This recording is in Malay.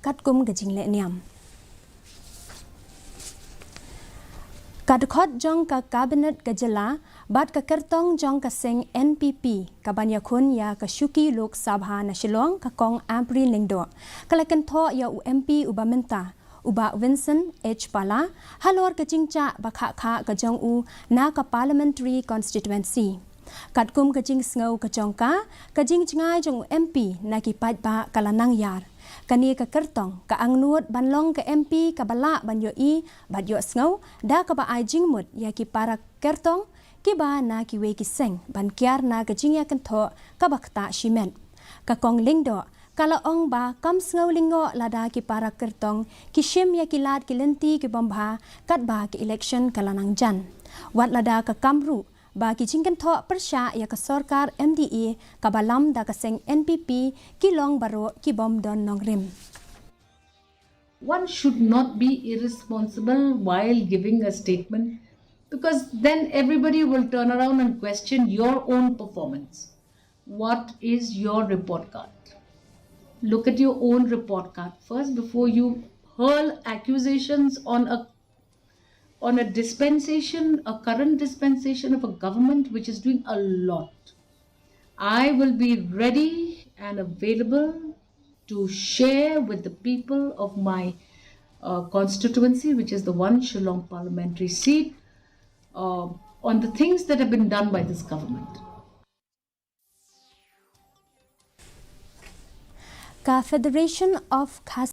กัดกุมกะจิงเลเนียมกัดคอดจองกะกาบิเนตกะจลาบัดกะเกิรตองจองกะเซง NPP กะบัญญาคนยากะชุกีโลกสภานาชิลองกะกองอัมปรีลิงโดกะละกันทอยาอุ MP อุบาเมนตาอุบาวินสัน H ปาลาฮัลโหลกะจิงจะบะขะขะกะจองอูนากะ Parliamentary Constituency กัดกุมกะจิงสงาวกะจองกะจิงจงายจง MP นากิปัดบะกะละนังยาร์kani ka kertong ka angnut banlong ka MP ka bala banyo i badyo sngaw da ka ba ai jingmut ya ki para kertong ki ba na ki we ki seng ban kyar na ka jingya Kynthoh ka bakta shimen ka kong lingdo kala ong ba kam sngaw lingo lada ki para kertong ki shim ya ki lat ki lenti ki bombha kat ba ki election kala nang jan wat lada ka kamru bagi Kynthoh persya ya ke sorkar MDA kabalam da kaseng NPP kilong baro ki bom don nongrim. One should not be irresponsible while giving a statement because then everybody will turn around and question your own performance. What is your report card? Look at your own report card first before you hurl accusations on a dispensation, a current dispensation of a government which is doing a lot. I will be ready and available to share with the people of my constituency, which is the one Shillong parliamentary seat, on the things that have been done by this government. Ka Federation of KHASI